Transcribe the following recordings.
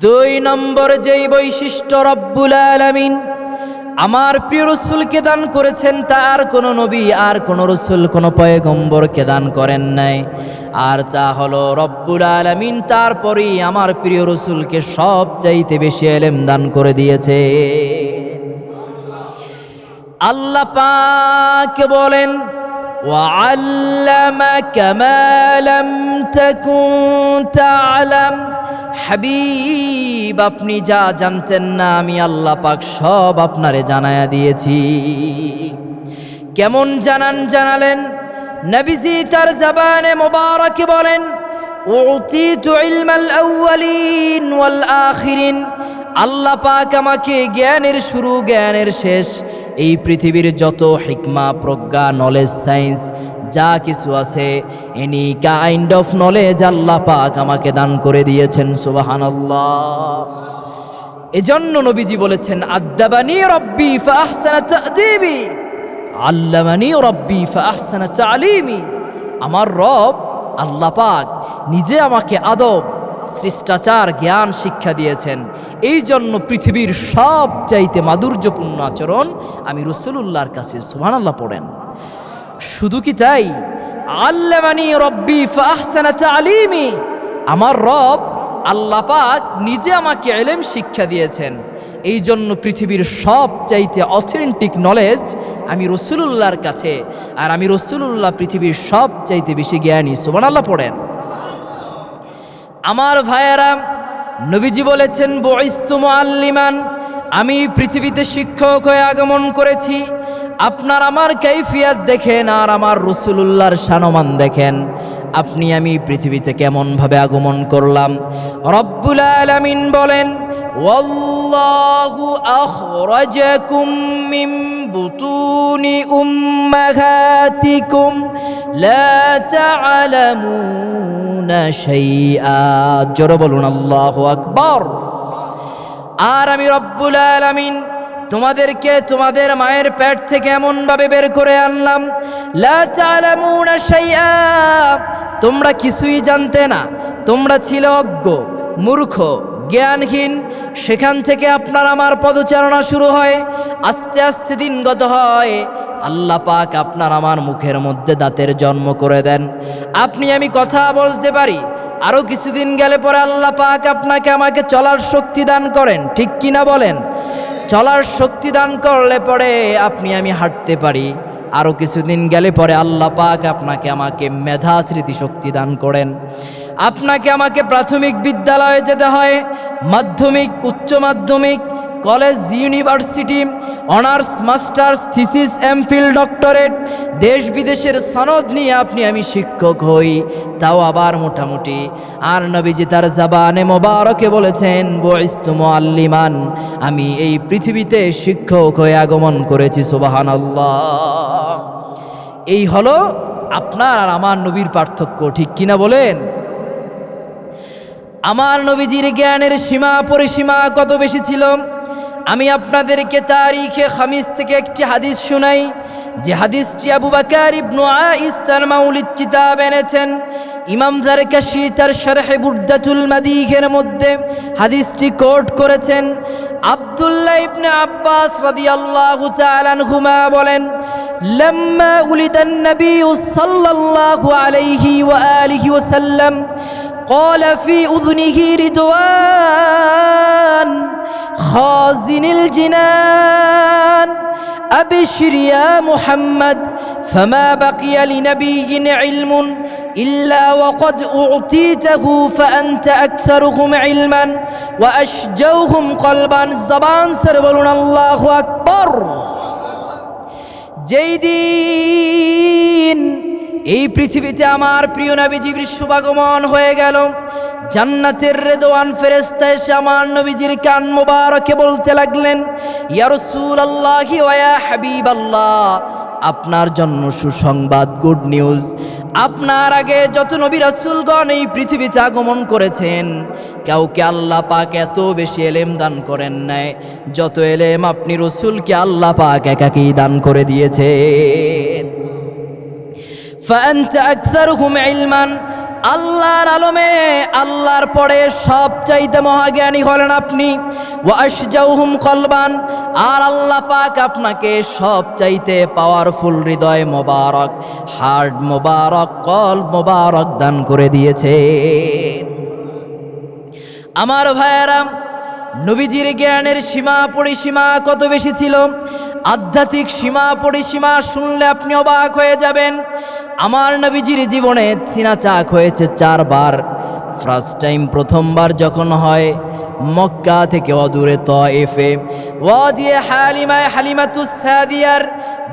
দুই নম্বর যেই বৈশিষ্ট্য রব্বুল আলামিন আমার প্রিয় রসুলকে দান করেছেন, তার কোনো নবী আর কোনো রসুল কোনো পয়গম্বরকে দান করেন নাই। আর তা হলো রব্বুল আলামিন তারপরেই আমার প্রিয় রসুলকে সবচাইতে বেশি ইলম দান করে দিয়েছে। আল্লাহ পাক বলেন, ওয়াআল্লামাকা মা লাম তাকুন তা'লাম। হাবিব, আপনি যা জানতেন না আমি আল্লাহ পাক সব আপনারে জানায়া দিয়েছি। কেমন জানালেন? নবীজি তার জবানে মোবারকে বলেন, উতিতু ইলমাল আউয়ালিন ওয়াল আখিরিন। আল্লাহ পাক আমাকে জ্ঞানের শুরু জ্ঞানের শেষ, এই পৃথিবীর যত হিকমা প্রজ্ঞা নলেজ সায়েন্স যা কিছু আছে, এনি কাইন্ড অফ নলেজ আল্লাহ পাক আমাকে দান করে দিয়েছেন। সুবহানাল্লাহ। এজন্য নবীজি বলেছেন, আদ্দাবানি রব্বি ফাআহসানা তা'দীবি, আল্লামানি রব্বি ফাআহসানা তা'লিমি। আমার রব আল্লাহ পাক নিজে আমাকে আদব, শিষ্টাচার, জ্ঞান শিক্ষা দিয়েছেন। এই জন্য পৃথিবীর সবচাইতে মাধুর্যপূর্ণ আচরণ আমি রাসূলুল্লাহর কাছে। সুবহানাল্লাহ পড়েন। শুধু কি তাই, আল্লামানি রব্বি ফাআহসানা তা'লিমি, আমার রব আল্লাহ পাক নিজে আমাকে ইলম শিক্ষা দিয়েছেন। এই জন্য পৃথিবীর সবচাইতে অথেন্টিক নলেজ আমি রাসূলুল্লাহর কাছে, আর আমি রাসূলুল্লাহ পৃথিবীর সবচাইতে বেশি জ্ঞানী। সুবহানাল্লাহ পড়েন। আমার ভাইয়েরা, নবীজি বলেছেন, বুইস্তু মুআল্লিমান, আমি পৃথিবীতে শিক্ষক হয়ে আগমন করেছি। আপনার আমার কাইফিয়াত দেখেন আর আমার রাসূলুল্লাহর শানমান দেখেন। আপনি আমি পৃথিবীতে কেমন ভাবে আগমন করলাম। রব্বুল আলামিন বলেন, ওয়াল্লাহু আখরাজাকুম মিন বুতুনি উম্মাহাতিকুম লা তা'লামুনা শাইআ। জোরে বলুন আল্লাহু আকবার। আর আমি রব্বুল আলামিন তোমাদেরকে তোমাদের মায়ের পেট থেকে এমন ভাবে বের করে আনলাম, লা তা'লামুনা শাইআ, তোমরা কিছুই জানতে না, তোমরা ছিলে অজ্ঞ, মূর্খ, জ্ঞানহীন। সেখান থেকে আপনার আমার পদচারণা শুরু হয়, আস্তে আস্তে দিন গত হয়। আল্লাহ পাক আপনার আমার মুখের মধ্যে দাঁতের জন্ম করে দেন। আপনি আমি কথা বলতে পারি, আরও কিছুদিন গেলে পরে আল্লাহ পাক আপনাকে আমাকে চলার শক্তি দান করেন। ঠিক কিনা বলেন? চলার শক্তি দান করলে পরে আপনি আমি হাঁটতে পারি। আরও কিছুদিন গেলে পরে আল্লাহ পাক আপনাকে আমাকে মেধা স্মৃতি শক্তি দান করেন। আপনাকে আমাকে প্রাথমিক বিদ্যালয়ে যেতে হয়, মাধ্যমিক, উচ্চ মাধ্যমিক, college, university, honours, masters, thesis, MPhil, doctorate, দেশ বিদেশের সনদ নিয়ে আপনি আমি শিক্ষক হই, তাও আবার মোটামুটি। আর নবীজি তার জবানে মোবারকে বলেছেন, বুইস্তু মুআল্লিমান, আমি এই পৃথিবীতে শিক্ষক হয়ে আগমন করেছি। সুবহানাল্লাহ। এই হলো আপনার আর আমার নবীর পার্থক্য। ঠিক কিনা বলেন? আমার নবীজির জ্ঞানের সীমা পরিসীমা কত বেশি ছিল। আমি আপনাদেরকে তারিখে খামিস থেকে একটি হাদিস শুনাই, যে হাদিসটি আবু বকর ইবনে আইস তার মাউলিদ কিতাব এনেছেন। ইমাম জারকাশি তার শরহে বুরদাতুল মাদিহের মধ্যে হাদিসটি কোট করেছেন। আব্দুল্লাহ ইবনে আব্বাস রাদিয়াল্লাহু তাআলা আনহুমা বলেন, লাম্মা উলিদান নবী সাল্লাল্লাহু আলাইহি ওয়া আলিহি ওয়াসাল্লাম قال في أذنه رضوان خازن الجنان أبشر يا محمد فما بقي لنبي علم إلا وقد أعطيته فأنت أكثرهم علما وأشجوهم قلبا زبان سربلون الله أكبر جيدين এই পৃথিবীতে আমার প্রিয় নবীজির শুভাগমন হয়ে গেল। জান্নাতের রেদওয়ান ফেরেশতা এসে আমার নবীজির কান মোবারকে বলতে লাগলেন, ইয়া রাসূলুল্লাহি ওয়া ইয়া হাবিবাল্লাহ, আপনার জন্য সুসংবাদ, গুড নিউজ। আপনার আগে যত নবী রাসূলগণ এই পৃথিবীতে আগমন করেছেন, কাউকে আল্লাহ পাক এত বেশি ইলম দান করেন নাই যত ইলম আপনি রাসূলকে আল্লাহ পাক একাকী দান করে দিয়েছেন। فأنت أكثرهم علما, আল্লাহর আলমে আল্লাহর পরে সবচাইতে মহাজ্ঞানী হলেন আপনি। ওয়া আশজাউহুম কলবান, আর আল্লাহ পাক আপনাকে সবচাইতে পাওয়ারফুল হৃদয় মোবারক, হার্ট মোবারক, কলব মোবারক দান করে দিয়েছে। আমার ভাইয়েরা, নবীজির জ্ঞানের সীমা পরিসীমা কত বেশি ছিল, আধ্যাত্মিক সীমা পরিসীমা শুনলে আপনি অবাক হয়ে যাবেন। আমার নবীজির জীবনে সিনা চাক হয়েছে 4 বার। ফার্স্ট টাইম, প্রথমবার যখন হয় মক্কা থেকে অদূরে তয়েফে, ওয়াদিয়ে হালিমায় হালিমাতুস সাদিয়ার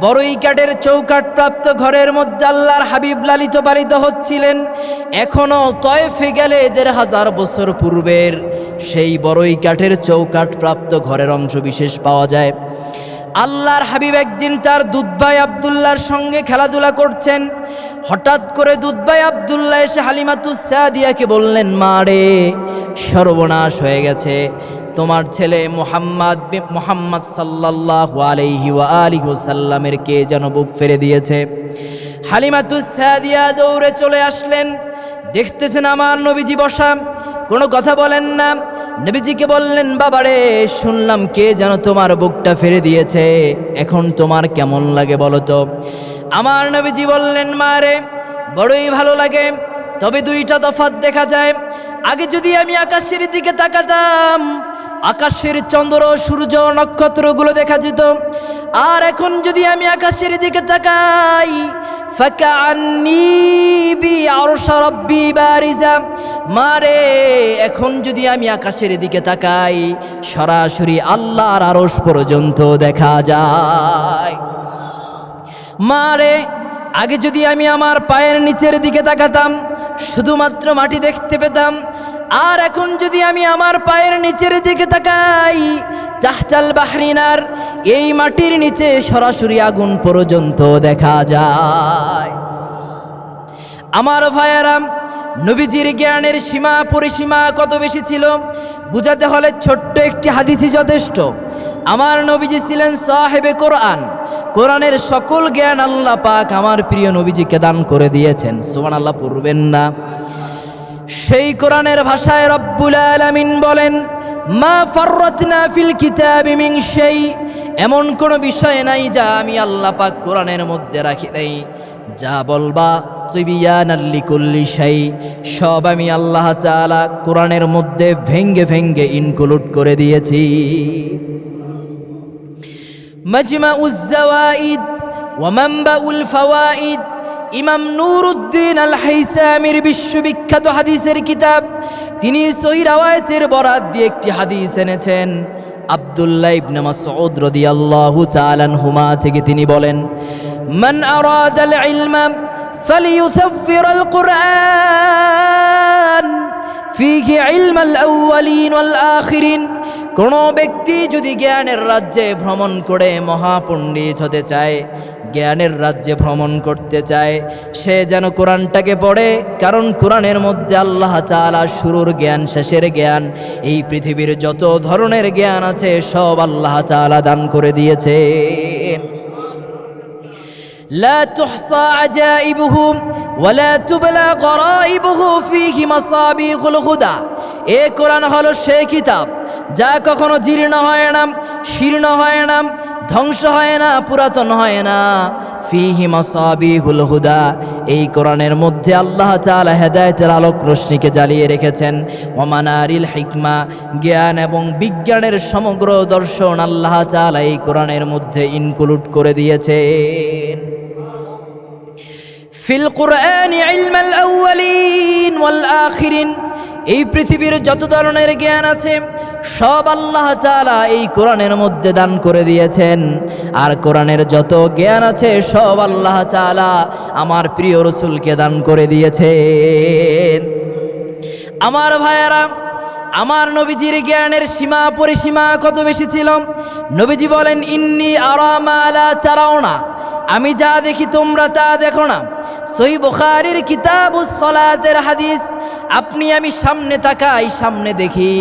বড়ই কাঠের চৌকাঠ প্রাপ্ত ঘরের মধ্যে আল্লাহর হাবিব লালিত পালিত হচ্ছিলেন। এখনও তয়েফে গেলে 1500 বছর পূর্বের সেই বড়ই কাঠের চৌকাঠ প্রাপ্ত ঘরের অংশ বিশেষ পাওয়া যায়। আল্লাহর হাবিব একদিন তার দুধ ভাই আব্দুল্লাহর সঙ্গে খেলাধুলা করছেন। হঠাৎ করে দুধ ভাই আব্দুল্লাহ এসে হালিমাতুস সাদিয়াকে বললেন, মা রে, সর্বনাশ হয়ে গেছে, তোমার ছেলে মুহাম্মদ সাল্লাল্লাহু আলাইহি ওয়া আলিহি ওয়াসাল্লামের কে যেন বুক ফেরে দিয়েছে। হালিমাতুস সাদিয়া দৌড়ে চলে আসলেন। দেখতেছেন আমার নবীজি বসা, কোনো কথা বলেন না। নবীজিকে বললেন, বাবারে, শুনলাম কে যেন তোমার বুকটা ফেরে দিয়েছে, এখন তোমার কেমন লাগে বলো তো? আমার নবীজি বললেন, মা রে, বড়ই ভালো লাগে, তবে 2টা তফাৎ দেখা যায়। আগে যদি আমি আকাশের দিকে তাকাতাম, আকাশের চন্দ্র সূর্য নক্ষত্রগুলো দেখা যেত, আর এখন যদি আমি আকাশের দিকে তাকাই, ফাকাআন্নী বিআরশি রাব্বি বারিজা, মারে, এখন যদি আমি আকাশের দিকে তাকাই, সরাসরি আল্লাহর আরশ পর্যন্ত দেখা যায়। মারে, আগে যদি আমি আমার পায়ের নিচের দিকে তাকাতাম, শুধুমাত্র মাটি দেখতে পেতাম, আর এখন যদি আমি আমার পায়ের নিচের দিকে তাকাই, তাহতাল বাহরিনার, এই মাটির নিচে সরাসরি আগুন পর্যন্ত দেখা যায়। আমার ভাইয়েরা, নবীজির জ্ঞানের সীমা পরিসীমা কত বেশি ছিল বুঝাতে হলে ছোট্ট একটি হাদিসই যথেষ্ট। আমার নবীজি ছিলেন সাহেবে কোরআন। কোরআনের সকল জ্ঞান আল্লাহ পাক আমার প্রিয় নবীজিকে দান করে দিয়েছেন। সুবহানাল্লাহ পড়বেন না? সেই কোরআনের ভাষায় রব্বুল আলামিন বলেন, মা ফাররাতনা ফিল কিতাবি মিন শাই, এমন কোনো বিষয় নাই যা আমি আল্লাহ পাক কোরআনের মধ্যে রাখি নাই। যা বলবা তিবিয়ানাল লিকুল্লি শাই, সব আমি আল্লাহ তাআলা কোরআনের মধ্যে ভেঙ্গে ভেঙ্গে ইনক্লুড করে দিয়েছি। মাজমাউজ জাওয়াইদ ওয়া মানবাউল ফাওয়াইদ, ইমাম নুরউদ্দিন আল হাইসামির বিশ্ববিখ্যাত হাদিসের কিতাব, তিনি সহিহ রাওয়ায়াতের বরাত দিয়ে একটি হাদিস এনেছেন। আব্দুল্লাহ ইবনে মাসউদ রাদিয়াল্লাহু তাআলা আনহুমা থেকে তিনি বলেন, মান আরাদাল ইলমা ফালিয়ুসাফফিরাল কুরআন ফীহি ইলমাল আউয়ালিন ওয়াল আখিরিন, কোনো ব্যক্তি যদি জ্ঞানের রাজ্যে ভ্রমণ করে মহাপণ্ডিত হতে চায়, জ্ঞানের রাজ্যে ভ্রমণ করতে চায়, সে যেন কোরআনটাকে পড়ে। কারণ কোরআনের মধ্যে আল্লাহ তাআলা শুরুর জ্ঞান, শেষের জ্ঞান, এই পৃথিবীর যত ধরনের জ্ঞান আছে সব আল্লাহ তাআলা দান করে দিয়েছে। লা তুহসা আজাইবুহু ওয়া লা তুবলা গরাইবুহু ফীহি মাসাবিগুল হুদা, এ কোরআন হলো সেই কিতাব যা কখনো জীর্ণ হয় না, শীর্ণ হয় না, ধ্বংস হয় না, পুরাতন হয় না। ফীহি মাসাবিহুল হুদা, এই কোরআনের মধ্যে আল্লাহ তাআলা হেদায়েতের আলোক রশ্মিকে জ্বালিয়ে রেখেছেন। ওয়া মানারিল হিকমা, জ্ঞান এবং বিজ্ঞানের সমগ্র দর্শন আল্লাহ তাআলা এই কোরআনের মধ্যে ইনক্লুড করে দিয়েছেন। ফিল কুরআনি ইলমাল আউয়ালিন ওয়াল আখিরিন, এই পৃথিবীর যত ধরনের জ্ঞান আছে সব আল্লাহ তাআলা এই কোরআনের মধ্যে দান করে দিয়েছেন। আর কোরআনের যত জ্ঞান আছে সব আল্লাহ তাআলা আমার প্রিয় রাসূলকে দান করে দিয়েছেন। আমার ভাইয়েরা, আমার নবীজির জ্ঞানের সীমা পরিসীমা কত বেশি ছিল। নবীজি বলেন, ইন্নী আরা মা লা তারাউনা, আমি যা দেখি তোমরা তা দেখো না। সহিহ বুখারীর কিতাবুস সালাতের হাদিস, আপনি আমি সামনে তাকাই, সামনে দেখি,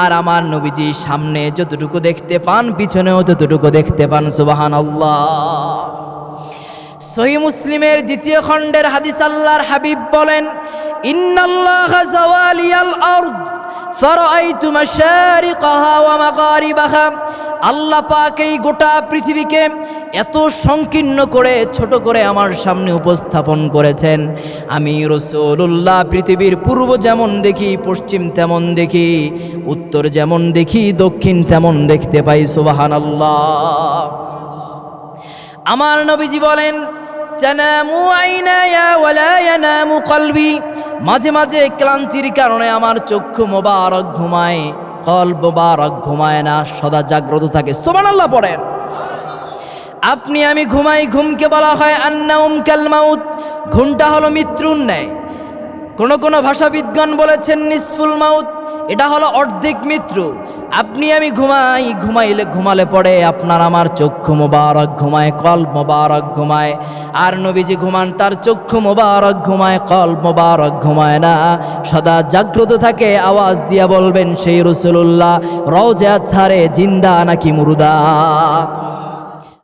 আর আমার নবীজি সামনে যতটুকু দেখতে পান পিছনেও ততটুকু দেখতে পান। সুবহানাল্লাহ। সহিহ মুসলিমের দ্বিতীয় খণ্ডের হাদিস আল্লাহর হাবিব বলেন, ইন্নাল্লাহা যাওয়ালিয়াল আরদ ফারাআইতু মাশারিকাহা ওয়া মাগারিবাহা। আল্লাহ পাক এই গোটা পৃথিবীকে এত সংকীর্ণ করে ছোট করে আমার সামনে উপস্থাপন করেছেন, আমি রাসূলুল্লাহ পৃথিবীর পূর্ব যেমন দেখি, পশ্চিম তেমন দেখি, উত্তর যেমন দেখি, দক্ষিণ তেমন দেখতে পাই। সুবহানাল্লাহ। আমার নবীজি বলেন, তানামু আইনায়া ওয়ালা ইয়ানামু কলবি। মাঝে মাঝে ক্লান্তির কারণে আমার চক্ষু মোবারক ঘুমায়, কলব মোবারক ঘুমায় না, সদা জাগ্রত থাকে। সুবহানাল্লাহ পড়েন। আপনি আমি ঘুমাই, ঘুমকে বলা হয় আন্নাউম কাল মাউত। ঘুমটা হলো মৃত্যুর ন্যায়। কোন ভাষাবিদগণ বলেছেন নিসফুল মাউত, এটা হলো অর্ধেক মৃত্যু। আপনি আমি ঘুমালে পড়ে আপনার আমার চক্ষু মোবারক ঘুমায়, কলব মোবারক ঘুমায়। আর নবীজি ঘুমান, তার চক্ষু মোবারক ঘুমায়, কলব মোবারক ঘুমায় না, সদা জাগ্রত থাকে। আওয়াজ দিয়া বলবেন সেই রাসূলুল্লাহ রওজা ছাড়ে জিন্দা নাকি মুর্দা?